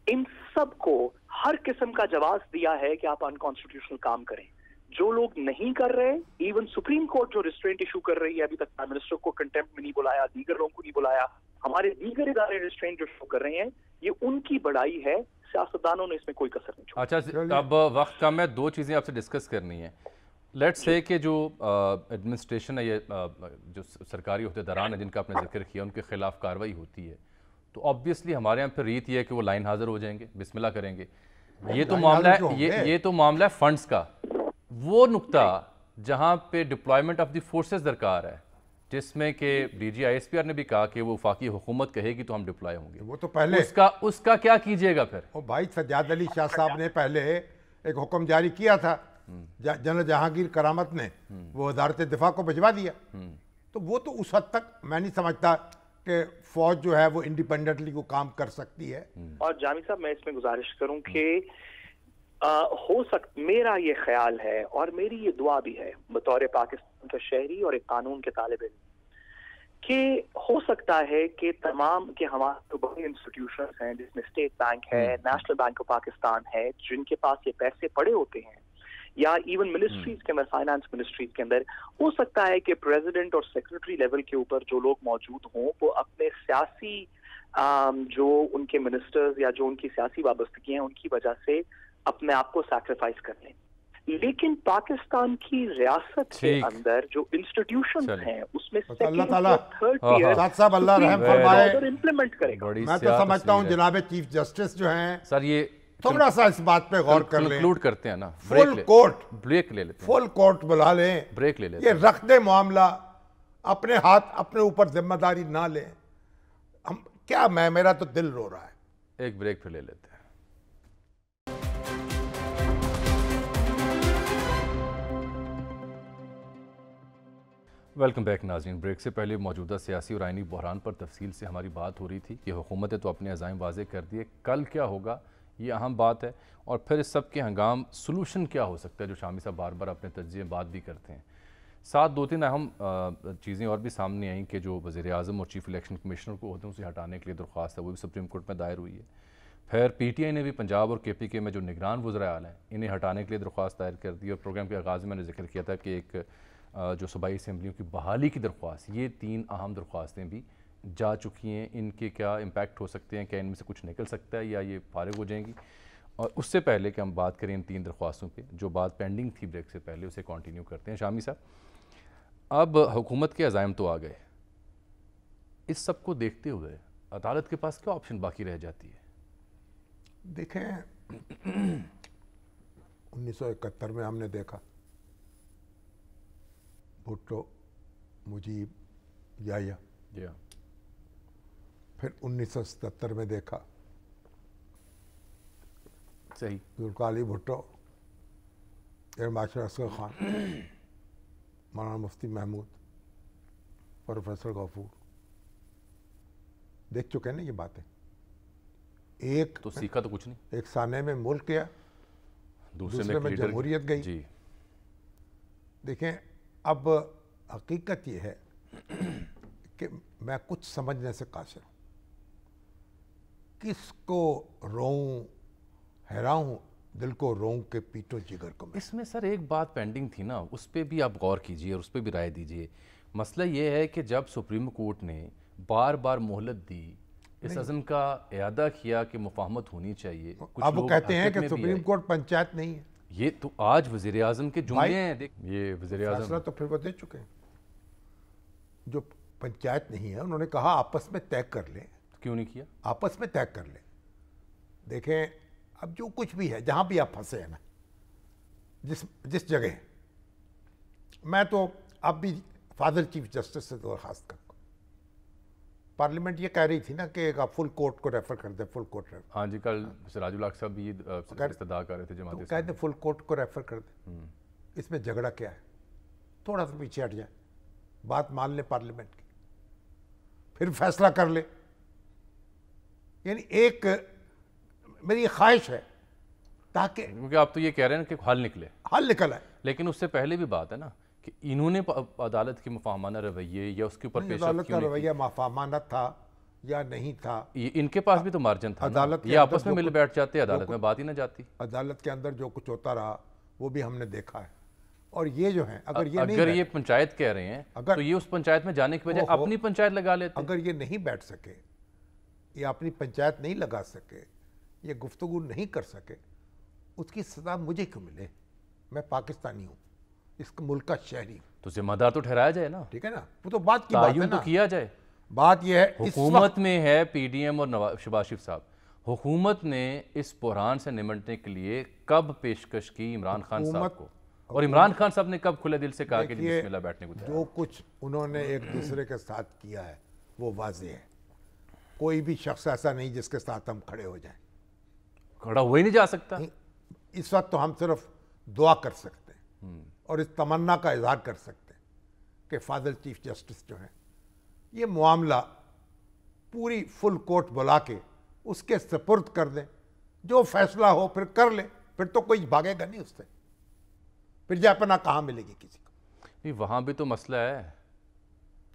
इन सब को हर किस्म का जवाब दिया है कि आप अनकॉन्स्टिट्यूशनल काम करें। जो लोग नहीं कर रहे, इवन सुप्रीम कोर्ट जो रिस्ट्रेंट इशू कर रही है, अभी तक प्राइम मिनिस्टर को कंटेम्प्ट में नहीं बुलाया, दीगर लोगों को नहीं बुलाया, हमारे दीगर इदारे रिस्ट्रेंट जो शो कर रहे हैं, ये उनकी बड़ाई है। सियासतदानों ने इसमें कोई कसर नहीं छोड़ी। अच्छा, अब वक्त कम है, 2 चीज़ें आपसे डिस्कस करनी है। लेट्स से कि जो एडमिनिस्ट्रेशन है, ये जो सरकारी अहदेदारान है जिनका आपने जिक्र किया, उनके खिलाफ कार्रवाई होती है, तो ऑब्वियसली हमारे यहाँ पर रीत ये है कि वो लाइन हाजिर हो जाएंगे, बिस्मिल्लाह करेंगे। ये तो मामला है, ये तो मामला है फंड्स का, वो नुक्ता जहाँ पे डिप्लॉयमेंट ऑफ द फोर्सेस दरकार है, जिसमें कि डीजी आईएसपीआर ने भी कहा कि वो वफाकी हुकूमत कहेगी तो हम डिप्लॉय होंगे। वो तो पहले उसका क्या कीजिएगा फिर? ओ भाई, सज्जाद अली शाह साहब ने पहले एक हुक्म जारी किया था, जनरल जहांगीर करामत ने, वो वजारत दिफा को भिजवा दिया। तो वो तो उस हद तक मैं नहीं समझता कि फौज जो है वो इंडिपेंडेंटली को काम कर सकती है। और जामी साहब मैं इसमें गुजारिश करूं कि हो सकता, मेरा ये ख्याल है और मेरी ये दुआ भी है बतौर पाकिस्तान का शहरी और एक कानून के तालिब इल्म, कि हो सकता है कि तमाम के हमारे तो बड़े इंस्टीट्यूशंस हैं जिसमें स्टेट बैंक है, नेशनल बैंक ऑफ पाकिस्तान है, जिनके पास ये पैसे पड़े होते हैं, یا ایون منسٹریز کے اندر, فائنانس منسٹریز کے اندر, ہو سکتا ہے کہ پریزیڈنٹ اور سیکرٹری لیول کے اوپر جو لوگ موجود ہوں وہ اپنے سیاسی جو ان کے منسٹرز یا جو ان کی سیاسی وابستگی ہیں ان کی وجہ سے اپنے آپ کو سیکریفائس کر لیں. لیکن پاکستان کی ریاست کے اندر جو انسٹیٹیوشنز ہیں اس میں اللہ تعالیٰ صاحب اللہ رحم فرمائے امپلیمنٹ کرے گا. میں تو سمجھتا ہوں جناب چیف جسٹس جو ہیں سر یہ تھوڑا سا اس بات پہ غور کر لیں, کنکلوڈ کرتے ہیں نا, فل کورٹ بریک لے لیتے ہیں, فل کورٹ بلا لیں, بریک لے لیتے یہ رکھ دے معاملہ, اپنے ہاتھ اپنے اوپر ذمہ داری نہ لیں. ہم کیا, میرا تو دل رو رہا ہے. ایک بریک پھر لے لیتے ہیں. ویلکم بیک ناظرین. بریک سے پہلے موجودہ سیاسی اور آئینی بحران پر تفصیل سے ہماری بات ہو رہی تھی کہ حکومت نے تو اپنے عزائم واضح کر دیے, کل کیا ہوگا یہ اہم بات ہے, اور پھر اس سب کے ہنگام سلوشن کیا ہو سکتا ہے جو شامی صاحب بار بار اپنے تجزیے بات بھی کرتے ہیں. ساتھ دو تین اہم چیزیں اور بھی سامنے آئیں کہ جو وزیر اعظم اور چیف الیکشن کمشنر کو عہدوں سے ہٹانے کے لیے درخواست ہے وہ بھی سپریم کورٹ میں دائر ہوئی ہے. پھر پی ٹی آئی نے بھی پنجاب اور کے پی کے میں جو نگران وزراء اعلیٰ ہیں انہیں ہٹانے کے لیے درخواست دائر کر دی, اور پروگرام کے آغاز میں نے ذکر کیا تھا کہ ایک جو صوبائی اسمبلیوں کی بحالی کی درخواست, یہ تین اہم درخواستیں بھی جا چکی ہیں. ان کے کیا امپیکٹ ہو سکتے ہیں, کیا ان میں سے کچھ نکل سکتا ہے یا یہ فارغ ہو جائیں گی؟ اور اس سے پہلے کہ ہم بات کریں ان تین درخواستوں پہ, جو بات پینڈنگ تھی بریک سے پہلے, اسے کنٹینیو کرتے ہیں. شامی صاحب, اب حکومت کے عزائم تو آ گئے, اس سب کو دیکھتے ہوئے عدالت کے پاس کیا آپشن باقی رہ جاتی ہے؟ دیکھیں 1971 میں ہم نے دیکھا بھٹو, مجیب, یحییٰ, پھر 1977 میں دیکھا صحیح ذوالفقار علی بھٹو, ایر مارشل اصغر خان, مولانا مفتی محمود, پروفیسر غفور. دیکھ چکے ہیں نا یہ باتیں. ایک تو سیکھا تو کچھ نہیں, ایک سانے میں ملک گیا, دوسرے میں جمہوریت گئی. جی دیکھیں اب حقیقت یہ ہے کہ میں کچھ سمجھنے سے قاصر ہوں, کس کو روں حیران ہوں, دل کو روں کے پیٹو جگر کو. اس میں سر ایک بات پینڈنگ تھی نا, اس پہ بھی آپ غور کیجئے اور اس پہ بھی رائے دیجئے. مسئلہ یہ ہے کہ جب سپریم کورٹ نے بار بار مہلت دی, اس عزم کا اعادہ کیا کہ مفاہمت ہونی چاہیے, اب وہ کہتے ہیں کہ سپریم کورٹ پنچایت نہیں ہے. یہ تو آج وزیر اعظم کے جملے ہیں. یہ وزیر اعظم فیصلہ تو پھر وہ دے چکے ہیں, جو پنچایت نہیں ہے انہوں نے کہا آپس میں طے کر لیں. کیوں نہیں کیا؟ آپس میں طے کر لیں. دیکھیں اب جو کچھ بھی ہے, جہاں بھی آپ پھنسے ہیں نا, جس جگہ, میں تو اب بھی فادر چیف جسٹس سے درخواست کرتا ہوں. پارلیمنٹ یہ کہہ رہی تھی نا کہ آپ فل کورٹ کو ریفر کر دیں, فل کورٹ ریفر. ہاں جی, کل سراج الحق صاحب بھی استدعا کر رہے تھے جماعت اسلامی. کہہ دیں فل کورٹ کو ریفر کر دیں. اس میں جھگڑا کیا ہے؟ تھوڑا سا پیچھے ہٹ جائیں, بات مان لیں پارلیمنٹ کی, پھر فیصلہ کر لیں. یعنی ایک میری خواہش ہے تاکہ, کیونکہ آپ تو یہ کہہ رہے ہیں کہ حل نکلے, حل نکل آئے. لیکن اس سے پہلے بھی بات ہے نا کہ انہوں نے عدالت کے مفاہمانہ رویے یا اس کے اوپر پیش عدالت کا رویہ مفاہمانہ تھا یا نہیں تھا, ان کے پاس بھی تو مارجن تھا. عدالت یہ آپس میں مل بیٹھ جاتے, عدالت میں بات ہی نہ جاتی. عدالت کے اندر جو کچھ ہوتا رہا وہ بھی ہم نے دیکھا ہے. اور یہ جو ہے اگر یہ پنچایت کہہ رہے ہیں تو یہ اس پنچایت میں جانے کی وجہ اپنی پنچایت لگا لیتے. اگر یہ نہیں بیٹھ سکے, یہ اپنی پنچایت نہیں لگا سکے, یہ گفتگو نہیں کر سکے, اس کی سزا مجھے کیوں ملے؟ میں پاکستانی ہوں, اس ملک کا شہری ہوں. تو ذمہ دار تو ٹھہرایا جائے نا. ٹھیک ہے نا, وہ تو بات کی بات ہے نا, تعین تو کیا جائے. بات یہ ہے حکومت میں ہے پی ڈی ایم اور شہباز شریف صاحب, حکومت نے اس بحران سے نمٹنے کے لیے کب پیشکش کی عمران خان صاحب کو, اور عمران خان صاحب نے کب کھلے دل سے کہا کہ بسم اللہ بیٹھنے کو تیار؟ جو کچھ انہوں نے ایک دوسرے کے ساتھ کیا ہے وہ واضح ہے. کوئی بھی شخص ایسا نہیں جس کے ساتھ ہم کھڑے ہو جائیں. کھڑا ہو ہی نہیں جا سکتا. اس وقت تو ہم صرف دعا کر سکتے ہیں اور اس تمنا کا اظہار کر سکتے ہیں کہ فاضل چیف جسٹس جو ہیں یہ معاملہ پوری فل کورٹ بلا کے اس کے سپرد کر دیں, جو فیصلہ ہو پھر کر لیں. پھر تو کوئی بھاگے گا نہیں اس سے, پھر جائے پناہ کہاں ملے گی کسی کو؟ نہیں, وہاں بھی تو مسئلہ ہے.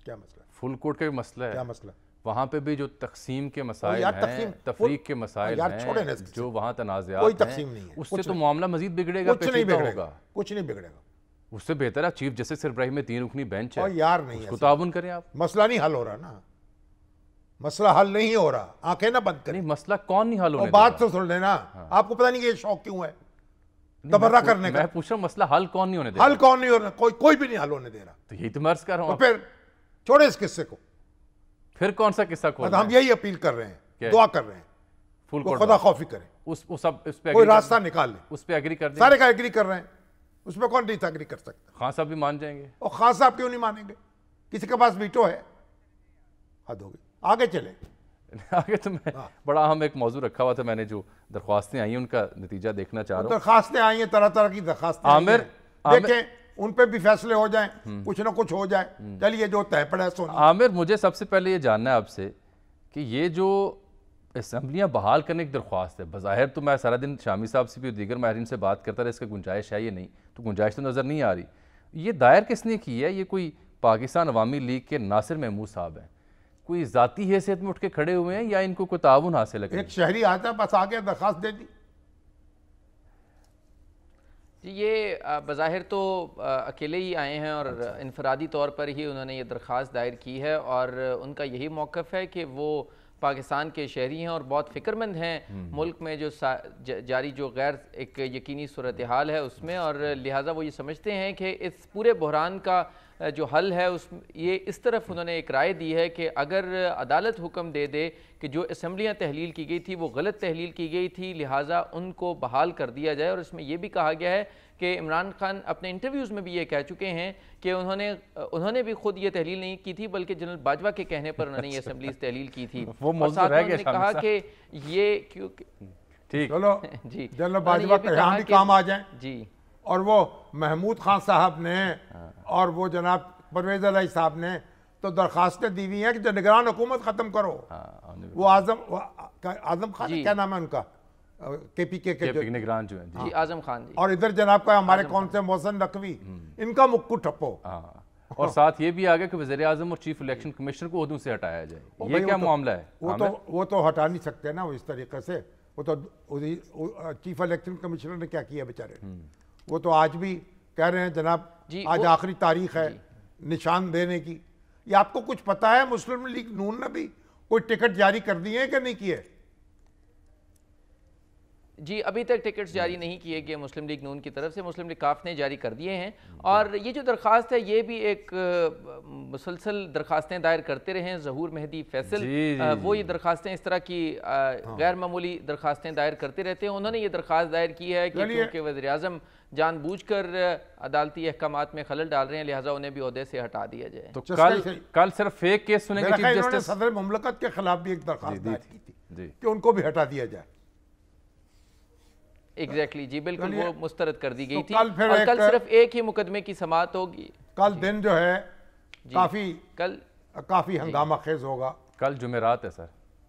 کیا مسئلہ؟ فل کورٹ کا بھی مسئلہ ہے. کیا مسئلہ؟ وہاں پہ بھی جو تقسیم کے مسائل یار ہیں، تقسیم تفریق کے مسائل یار چھوڑیں نا ہیں، اس کی جو وہاں تنازعات کوئی ہیں، تقسیم نہیں ہے، اس سے تو معاملہ مزید بگڑے گا، کچھ نہیں پیچیدہ بگڑے گا، ہوگا۔ کچھ نہیں بگڑے گا۔ اس سے بہتر ہے چیف جسٹس ابراہیم میں 3 رکنی بینچ ہے، اور یار نہیں اس ہے کو تعاون کریں آپ۔ مسئلہ نہیں حل ہو رہا نا، مسئلہ حل نہیں ہو رہا، آنکھیں نہ بند کریں۔ نہیں مسئلہ کون نہیں حل ہونے اور دے گا؟ بات تو سن لینا، آپ کو پتہ نہیں کہ یہ شوق کیوں ہے تبرہ کرنے کا؟ میں پوچھ رہا ہوں مسئلہ حل کون نہیں ہونے دے رہا؟ حل کون نہیں ہو رہا؟ کوئی بھی نہیں حل ہونے دے رہا۔ تو یہی تو میں عرض کر رہا تو ہوں، پھر چھوڑے اس قصے کو، پھر کون سا قصہ کھول ہم یہی اپیل کر رہے ہیں، دعا کر رہے ہیں، فل وہ خدا خوفی کریں، اس پہ کوئی راستہ نکال لیں۔ اس پہ ایگری کر دیں، سارے کا ایگری کر رہے ہیں، اس پہ کون نہیں ایگری کر سکتا؟ خان صاحب بھی مان جائیں گے؟ اور خان صاحب کیوں نہیں مانیں گے؟ کسی کے پاس ویٹو ہے؟ حد ہوگی، آگے چلیں۔ آگے تو میں بڑا اہم ایک موضوع رکھا ہوا تھا، میں نے جو درخواستیں آئی ہیں ان کا نتیجہ دیکھنا چاہ رہا ہوں۔ درخواستیں آئی ہیں، طرح طرح کی درخواستیں آئی ہیں، دیکھیں ان پہ بھی فیصلے ہو جائیں، کچھ نہ کچھ ہو جائے، چلیے جو طے پڑا ہے سونی۔ عامر مجھے سب سے پہلے یہ جاننا ہے آپ سے کہ یہ جو اسمبلیاں بحال کرنے کی درخواست ہے، بظاہر تو میں سارا دن شامی صاحب سے بھی اور دیگر ماہرین سے بات کرتا رہا، اس کا گنجائش ہے یہ نہیں، تو گنجائش تو نظر نہیں آ رہی۔ یہ دائر کس نے کی ہے؟ یہ کوئی پاکستان عوامی لیگ کے ناصر محمود صاحب ہیں، کوئی ذاتی حیثیت میں اٹھ کے کھڑے ہوئے ہیں یا ان کو کوئی تعاون حاصل ہے؟ ایک شہری آتا ہے بس آگے درخواست دے دی۔ یہ بظاہر تو اکیلے ہی آئے ہیں اور انفرادی طور پر ہی انہوں نے یہ درخواست دائر کی ہے، اور ان کا یہی موقف ہے کہ وہ پاکستان کے شہری ہیں اور بہت فکر مند ہیں ملک میں جو جاری جو غیر ایک یقینی صورتحال ہے اس میں، اور لہٰذا وہ یہ سمجھتے ہیں کہ اس پورے بحران کا جو حل ہے یہ اس طرف انہوں نے ایک رائے دی ہے کہ اگر عدالت حکم دے دے کہ جو اسمبلیاں تحلیل کی گئی تھی وہ غلط تحلیل کی گئی تھی، لہٰذا ان کو بحال کر دیا جائے۔ اور اس میں یہ بھی کہا گیا ہے کہ عمران خان اپنے انٹرویوز میں بھی یہ کہہ چکے ہیں کہ انہوں نے بھی خود یہ تحلیل نہیں کی تھی، بلکہ جنرل باجوہ کے کہنے پر انہوں نے یہ اسمبلیز تحلیل کی تھی۔ وہ موضوع اور رہ ساتھ گیا انہوں نے کہا کہ یہ کیونکہ ٹھیک چلو جی جنرل باجوہ کے یہاں بھی کام آ جائیں، جی، اور وہ محمود خان صاحب نے اور وہ جناب پرویز علیہ صاحب نے تو درخواستیں دی ہوئی ہیں کہ جو نگران حکومت ختم کرو۔ وہ اعظم خان کیا نام ہے ان کا، کے پی کے نگران جو ہیں جی اعظم خان جی، اور ادھر جناب کا ہمارے کون سے محسن نقوی، ان کا مکو ٹھپو۔ اور ساتھ یہ بھی آگیا کہ وزیر اعظم اور چیف الیکشن کمیشنر کو عہدوں سے ہٹایا جائے، یہ کیا معاملہ ہے؟ وہ تو ہٹا نہیں سکتے نا وہ اس طریقے سے، وہ تو چیف الیکشن کمیشنر نے کیا کیا بیچارے، وہ تو آج بھی کہہ رہے ہیں جناب آج آخری تاریخ ہے نشان دینے کی۔ یہ آپ کو کچھ پتا ہے مسلم لیگ نون نے بھی کوئی ٹکٹ جاری کر دی ہے کہ نہیں کیے؟ جی ابھی تک ٹکٹس جاری نہیں کیے گئے مسلم لیگ نون کی طرف سے، مسلم لیگ کاف نے جاری کر دیے ہیں، اور یہ جو درخواست ہے یہ بھی ایک مسلسل درخواستیں دائر کرتے رہے ہیں۔ ظہور مہدی فیصل وہ یہ درخواستیں اس طرح کی غیر معمولی درخواستیں دائر کرتے رہتے ہیں۔ انہوں نے یہ درخواست دائر کی ہے کہ کیونکہ وزیر اعظم جان بوجھ کر عدالتی احکامات میں خلل ڈال رہے ہیں، لہٰذا انہیں بھی عہدے سے ہٹا دیا جائے۔ تو کل صرف فیک کیس سنیں گے چیف انہوں نے جسٹس؟ صدر مملکت کے خلاف بھی ایک درخواست دائر کی تھی کہ ان کو بھی ہٹا دیا جائے۔ ایگزیکٹلی جی، بالکل وہ مسترد کر دی گئی تھی، کل پھر اور کل صرف ایک ہی مقدمے کی سماعت ہوگی۔ کل دن جو ہے کافی ہنگامہ خیز ہوگا۔ کل جمعرات ہے سر،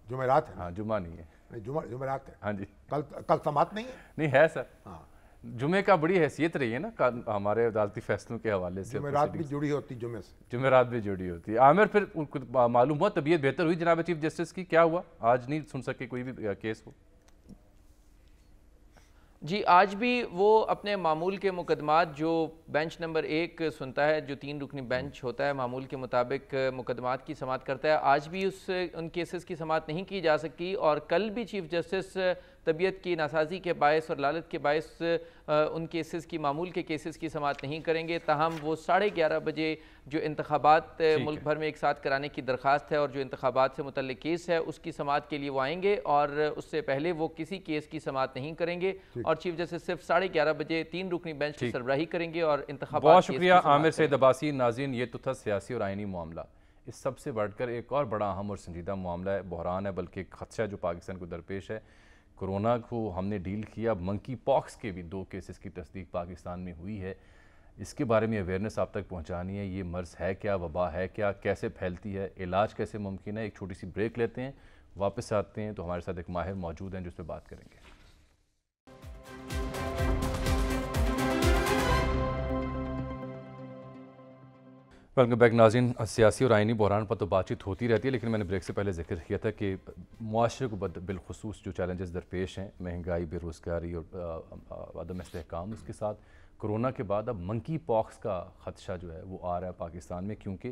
جمعرات ہے؟ ہاں جمعہ نہیں ہے، جمعرات ہے۔ ہاں جی کل سماعت نہیں ہے؟ نہیں ہے سر، جمعے کا بڑی حیثیت رہی ہے نا ہمارے عدالتی فیصلوں کے حوالے سے، جمعرات بھی جڑی ہوتی جمعے سے، جمعرات بھی جڑی ہوتی ہے۔ عامر پھر معلوم ہوا طبیعت بہتر ہوئی جناب چیف جسٹس کی؟ کیا ہوا؟ آج نہیں سن سکے کوئی بھی کیس ہو؟ جی آج بھی وہ اپنے معمول کے مقدمات جو بینچ نمبر 1 سنتا ہے، جو 3 رکنی بینچ ہوتا ہے معمول کے مطابق مقدمات کی سماعت کرتا ہے، آج بھی ان کیسز کی سماعت نہیں کی جا سکی، اور کل بھی چیف جسٹس طبیعت کی ناسازی کے باعث اور لالت کے باعث ان کیسز کی معمول کے کیسز کی سماعت نہیں کریں گے۔ تاہم وہ 11:30 بجے جو انتخابات ملک بھر میں ایک ساتھ کرانے کی درخواست ہے اور جو انتخابات سے متعلق کیس ہے اس کی سماعت کے لیے وہ آئیں گے، اور اس سے پہلے وہ کسی کیس کی سماعت نہیں کریں گے، اور چیف جسٹس صرف 11:30 بجے 3 رکنی بینچ کی سربراہی کریں گے اور انتخابات۔ بہت شکریہ عامر سید عباسی۔ ناظرین یہ تو تھا سیاسی اور آئینی معاملہ، اس سب سے بڑھ کر ایک اور بڑا اہم اور سنجیدہ معاملہ ہے، بحران ہے، بلکہ ایک خدشہ جو پاکستان کو درپیش ہے۔ کرونا کو ہم نے ڈیل کیا، منکی پاکس کے بھی 2 کیسز کی تصدیق پاکستان میں ہوئی ہے، اس کے بارے میں اویئرنیس آپ تک پہنچانی ہے۔ یہ مرض ہے کیا، وبا ہے کیا، کیسے پھیلتی ہے، علاج کیسے ممکن ہے؟ ایک چھوٹی سی بریک لیتے ہیں، واپس آتے ہیں تو ہمارے ساتھ ایک ماہر موجود ہیں جو اس پہ بات کریں گے۔ वेलकम बैक नाज़रीन। सियासी और आइनी बहरान पर तो बातचीत होती रहती है, लेकिन मैंने ब्रेक से पहले जिक्र किया था कि मुआशरे को बिलखुसूस जो चैलेंजेस दरपेश हैं, महंगाई, बेरोज़गारी और अदम इस्तेहकाम, उसके साथ कोरोना के बाद अब मंकी पॉक्स का ख़दशा जो है वो आ रहा है पाकिस्तान में, क्योंकि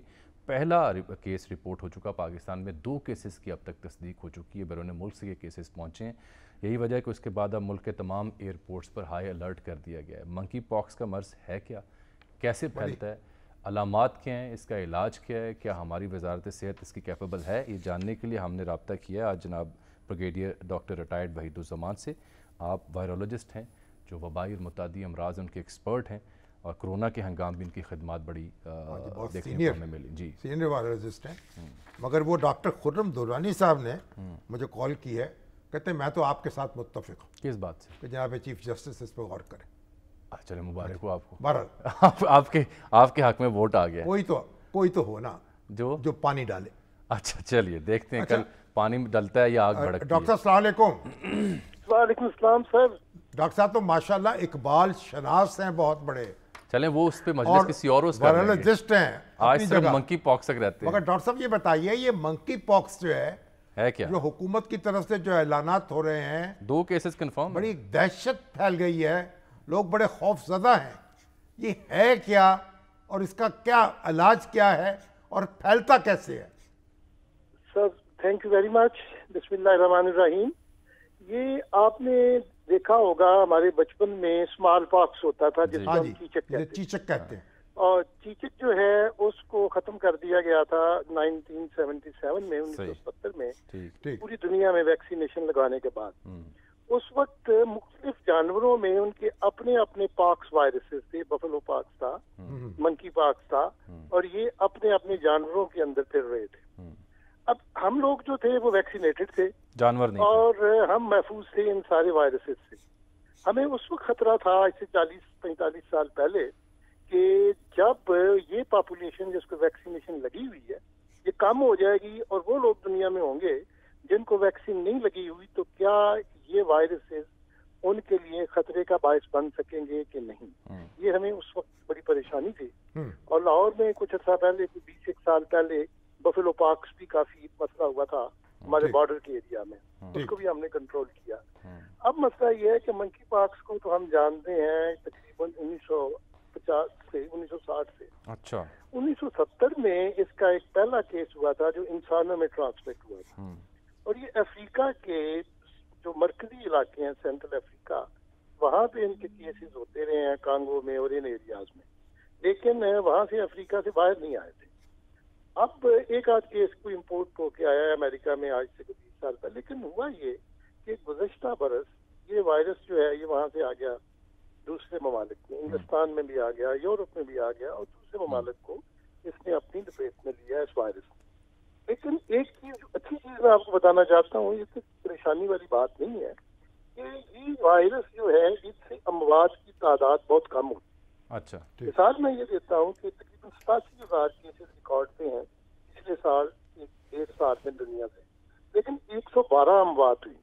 पहला केस रिपोर्ट हो चुका पाकिस्तान में, 2 केसेस की अब तक तस्दीक हो चुकी है, बैरून मुल्क से ये केसेस पहुँचे हैं। यही वजह है कि उसके बाद अब मुल्क के तमाम एयरपोर्ट्स पर हाई अलर्ट कर दिया गया है। मंकी पॉक्स का मर्ज़ है क्या, कैसे फैलता है, अलामात क्या हैं, इसका इलाज क्या है, क्या हमारी वजारत सेहत इसकी कैपेबल है, ये जानने के लिए हमने रब्ता किया आज जनाब ब्रिगेडियर डॉक्टर रिटायर्ड वहीदुज़्ज़मान से। आप वायरोलॉजिस्ट हैं जो वबाई और मुतादी अमराज उनके एक्सपर्ट हैं, और कोरोना के हंगाम भी इनकी खिदमत बड़ी देखने को हमें मिली। जी, सीनियर वायरोलॉजिस्ट हैं। मगर वो डॉक्टर खुर्रम दुरानी साहब ने मुझे कॉल की है, कहते हैं मैं तो आपके साथ मुत्तफिक हूँ। किस बात से? कि जनाब चीफ जस्टिस इस पर गौर करें। चले, मुबारक हो आपको। बहरहाल आपके हक में वोट आ गया। कोई तो हो ना जो पानी डाले। अच्छा, चलिए देखते हैं कल पानी डलता है या आग भड़कती है। डॉक्टर अस्सलाम वालेकुम। वालेकुम सलाम सर। डॉक्टर साहब तो माशाल्लाह इकबाल शनास हैं बहुत बड़े। चलें वो उस पे मजलिस किसी और उस वायरोलॉजिस्ट हैं, आज सिर्फ मंकी पॉक्स तक रहते हैं। मगर डॉक्टर साहब ये बताइए, ये मंकी पॉक्स जो है क्या, जो हुकूमत की तरफ से जो ऐलानात हो रहे हैं, 2 केसेस कंफर्म, बड़ी दहशत फैल गई है, लोग बड़े खौफजदा हैं, ये है क्या और इसका क्या इलाज क्या है और फैलता कैसे है? Sir thank you very much. बिस्मिल्लाहिर्रहमानिर्रहीम। ये आपने देखा होगा हमारे बचपन में स्मॉल पॉक्स होता था जिसको हम चीचक कहते हैं, और चीचक जो है उसको खत्म कर दिया गया था 1977 में, 1970 में पूरी दुनिया में वैक्सीनेशन लगाने के बाद। उस वक्त मुख्तलिफ जानवरों में उनके अपने अपने पॉक्स वायरसेस थे। बफेलो पॉक्स था, मंकी पॉक्स था, और ये अपने अपने जानवरों के अंदर फिर रहे थे। अब हम लोग जो थे वो वैक्सीनेटेड थे, जानवर नहीं, और हम महफूज थे इन सारे वायरसेस से। हमें उस वक्त खतरा था इससे 40-45 साल पहले कि जब ये पॉपुलेशन जिसको वैक्सीनेशन लगी हुई है ये कम हो जाएगी और वो लोग दुनिया में होंगे जिनको वैक्सीन नहीं लगी हुई, तो क्या ये वायरसेस उनके लिए खतरे का बायस बन सकेंगे कि नहीं। ये हमें उस वक्त बड़ी परेशानी थी। और लाहौर में कुछ अर्सा पहले, 20 साल पहले, बफेलो पॉक्स भी काफी मसला हुआ था हमारे बॉर्डर के एरिया में, उसको भी हमने कंट्रोल किया। अब मसला ये है कि मंकी पॉक्स को तो हम जानते हैं तकरीबन 1950 से 1960 से। अच्छा, 1970 में इसका एक पहला केस हुआ था जो इंसानों में ट्रांसमिट हुआ था, और ये अफ्रीका के जो मरकजी इलाके हैं, सेंट्रल अफ्रीका, वहाँ पे इनके केसेस होते रहे हैं, कांगो में और इन एरियाज में, लेकिन वहाँ से अफ्रीका से बाहर नहीं आए थे। अब एक आध केस को इम्पोर्ट होके आया है अमेरिका में आज से 20 साल पहले, लेकिन हुआ ये कि गुज़श्ता बरस ये वायरस जो है ये वहाँ से आ गया दूसरे ममालिक में, हिंदुस्तान में भी आ गया, यूरोप में भी आ गया, और दूसरे ममालिक को इसने अपनी लपेट में लिया इस वायरस। लेकिन एक चीज, अच्छी चीज मैं आपको बताना चाहता हूँ, ये तो परेशानी वाली बात नहीं है कि ये वायरस जो है इससे अमवात की तादाद बहुत कम होती है। अच्छा, मिसाल मैं ये देता हूँ कि तकरीबन 87,000 केसेस रिकॉर्ड पे हैं पिछले साल 1 साल में दुनिया से, लेकिन 112 अमवात हुई।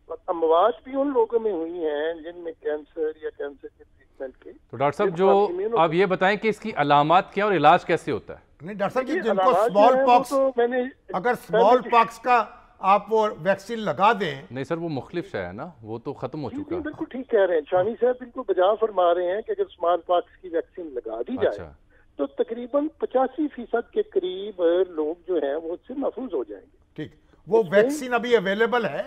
और अमवात भी उन लोगों में हुई हैं जिनमें कैंसर या कैंसर के ट्रीटमेंट के। तो डॉक्टर साहब जो आप ये बताएं कि इसकी अलामात क्या और इलाज कैसे होता है? नहीं डॉक्टर साहब, जिनको स्मॉल पॉक्स, तो अगर स्मॉल पॉक्स का आप वो वैक्सीन लगा दें। नहीं सर, वो मुख्तलिफ है ना, वो तो खत्म हो चुका है। बिल्कुल ठीक कह रहे हैं शानी साहब, बिल्कुल बजा फरमा रहे हैं कि अगर स्मॉल पॉक्स की वैक्सीन लगा दी जाए तो तकरीबन 85% के करीब लोग जो हैं वो उससे महफूज हो जाएंगे। ठीक, वो वैक्सीन अभी अवेलेबल है?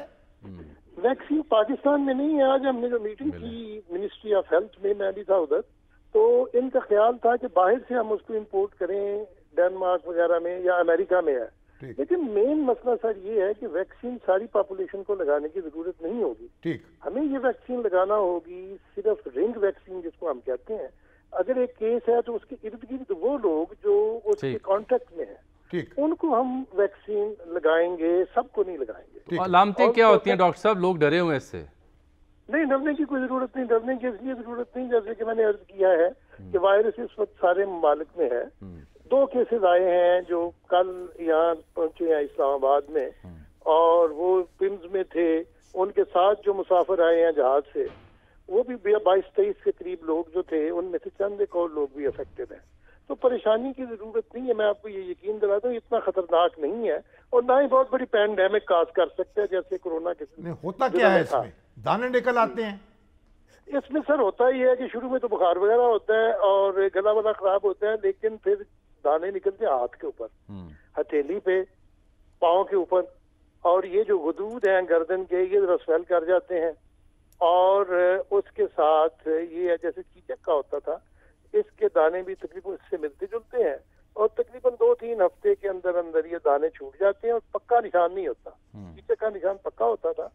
वैक्सीन पाकिस्तान में नहीं है। आज हमने जो मीटिंग की मिनिस्ट्री ऑफ हेल्थ में, मैं भी था उधर, तो इनका ख्याल था कि बाहर से हम उसको इम्पोर्ट करें, डेनमार्क वगैरह में या अमेरिका में है। लेकिन मेन मसला सर ये है कि वैक्सीन सारी पॉपुलेशन को लगाने की जरूरत नहीं होगी। ठीक, हमें ये वैक्सीन लगाना होगी सिर्फ रिंग वैक्सीन जिसको हम कहते हैं। अगर एक केस है तो उसके इर्द गिर्द वो लोग जो उसके कांटेक्ट में है, ठीक, उनको हम वैक्सीन लगाएंगे, सबको नहीं लगाएंगे। अलामतें क्या होती हैं डॉक्टर साहब? लोग डरे हुए इससे? नहीं, डरने की कोई जरूरत नहीं। डरने की इसलिए जरूरत नहीं, जैसे कि मैंने अर्ज किया है कि वायरस इस वक्त सारे ममालिक में है। 2 केसेस आए हैं जो कल यहाँ पहुंचे हैं इस्लामाबाद में, और वो पिम्स में थे। उनके साथ जो मुसाफिर आए हैं जहाज से, वो भी 22-23 के करीब लोग जो थे, उनमें से चंद एक और लोग भी अफेक्टेड हैं। تو پریشانی کی ضرورت نہیں ہے. میں آپ کو یہ یقین دلاتا ہوں اتنا خطرناک نہیں ہے اور نہ ہی بہت بڑی پینڈیمک کاز کر سکتا ہے جیسے کورونا کے. ہوتا کیا ہے اس میں؟ دانے نکل آتے ہیں اس میں سر. ہوتا ہی ہے کہ شروع میں تو بخار وغیرہ ہوتا ہے اور گلا والا خراب ہوتا ہے, لیکن پھر دانے نکلتے ہیں ہاتھ کے اوپر, ہتھیلی پہ, پاؤں کے اوپر, اور یہ جو غدود ہیں گردن کے یہ ذرا سویل کر جاتے ہیں. اور اس کے ساتھ یہ جیسے چیچک کا ہوتا تھا, اس کے دانے بھی تقریباً اس سے ملتے جلتے ہیں اور تقریباً 2-3 ہفتے کے اندر اندر یہ دانے چھوٹ جاتے ہیں اور پکا نشان نہیں ہوتا. چیچک کا نشان پکا ہوتا تھا,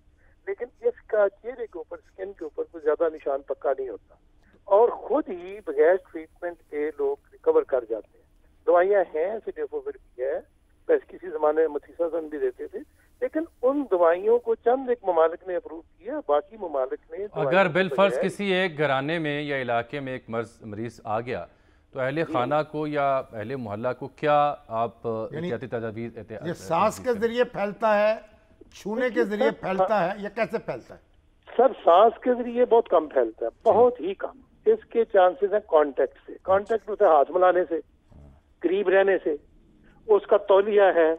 لیکن اس کا چہرے کے اوپر, اسکن کے اوپر کوئی زیادہ نشان پکا نہیں ہوتا اور خود ہی بغیر ٹریٹمنٹ کے لوگ ریکور کر جاتے ہیں. دوائیاں ہیں, سیڈیفوویر بھی ہے, ویسے کسی زمانے میں متھیسازن بھی دیتے تھے, لیکن ان دوائیوں کو چند ایک ممالک نے اپروو کیا, باقی ممالک نے. اگر بالفرض کسی ایک گھرانے میں یا علاقے میں ایک مریض آ گیا تو اہل خانہ کو یا اہل محلہ کو کیا آپ احتیاطی تدابیر؟ یہ سانس کے ذریعے پھیلتا ہے, چھونے کے ذریعے پھیلتا ہے, یا کیسے پھیلتا ہے؟ سر سانس کے ذریعے بہت کم پھیلتا ہے, بہت ہی کم. اس کے چانسز ہیں کانٹیکٹ سے. کانٹیکٹ ہوتا ہے ہاتھ ملانے سے, قریب رہنے سے, اس کا تولیہ ہے,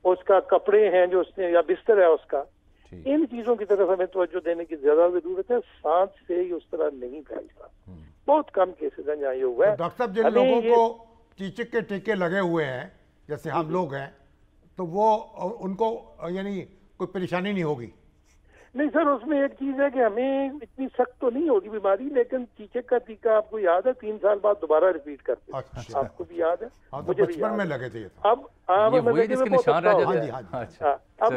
اس کا کپڑے ہیں جو اس نے, یا بستر ہے اس کا, ان چیزوں کی طرف ہمیں توجہ دینے کی زیادہ ضرورت ہے. سانس سے ہی اس طرح نہیں پھیلتا. بہت کم کیسز ہیں جہاں یہ ہوا ہے. ڈاکٹر صاحب جن لوگوں کو چیچک کے ٹیکے لگے ہوئے ہیں جیسے ہم لوگ ہیں, تو وہ ان کو یعنی کوئی پریشانی نہیں ہوگی؟ نہیں سر, اس میں ایک چیز ہے کہ ہمیں اتنی سخت تو نہیں ہوگی بیماری, لیکن چیچک کا ٹیکہ آپ کو یاد ہے 3 سال بعد دوبارہ ریپیٹ کرتے ہیں. آپ کو بھی یاد ہے, مجھے بھی بچپن میں لگے تھے. اب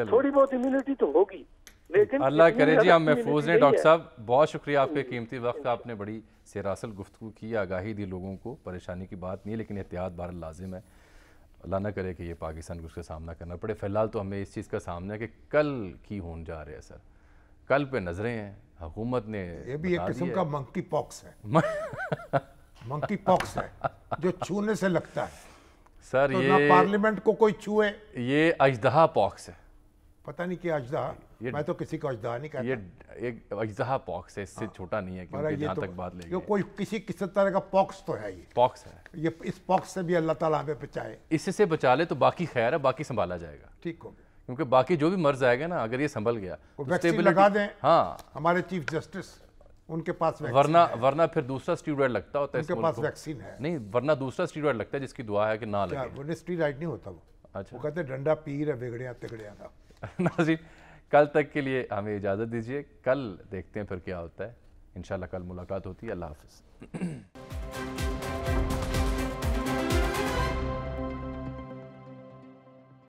تھوڑی بہت امیونٹی تو ہوگی, لیکن اللہ کرے جی ہم محفوظ ہیں. ڈاکٹر صاحب بہت شکریہ آپ کے قیمتی وقت کا, آپ نے بڑی سراسل گفتگو کی, آگاہی دی لوگوں کو. پریشانی کی بات نہیں ہے لیکن احتیاط بہرحال لازم ہے. اللہ نہ کرے کہ یہ پاکستان کو اس کا سامنا کرنا پڑے. فی الحال تو ہمیں اس چیز کا سامنا ہے کہ کل کی ہون جا رہے ہیں سر, کل پہ نظریں ہیں. حکومت نے یہ بھی ایک قسم کا منکی پاکس ہے, منکی پاکس ہے جو چھونے سے لگتا ہے سر. یہ پارلیمنٹ کو کوئی چھوئے, یہ اژدہا پاکس ہے. پتہ نہیں کہ اژدہا, میں تو کسی کو اژدہا نہیں کہتا. یہ ایک اژدہا پاکس ہے, اس سے چھوٹا نہیں ہے کیونکہ جہاں تک بات لے گئے. یہ کوئی کسی طرح کا پاکس تو ہے, یہ پاکس ہے. یہ اس پاکس سے بھی اللہ تعالیٰ ہمیں بچائے. اس سے بچا لے تو باقی خیر ہے, باقی سنبھالا جائے گا. ٹھیک ہو گیا, کیونکہ باقی جو بھی مرض آئے گا نا, اگر یہ سنبھل گیا ویکسین لگا دیں. ہاں, ہمارے چیف جسٹس, ان کے پاس ورنہ پھر دوسرا اسٹیرائڈ لگتا ہوتا ہے. ان کے پاس ویکسین ہے نہیں, ورنہ دوسرا اسٹیرائڈ لگتا ہے جس کی دعا ہے کہ نہ لگے. وہ اسٹیرائڈ نہیں ہوتا, وہ کہتے ڈنڈا پیر ہے بگڑیا تگڑیا کا. ناظرین کل تک کے لیے ہمیں اجازت دیجیے, کل دیکھتے ہیں پھر کیا ہوتا ہے. انشاءاللہ کل ملاقات ہوتی ہے. اللہ حافظ.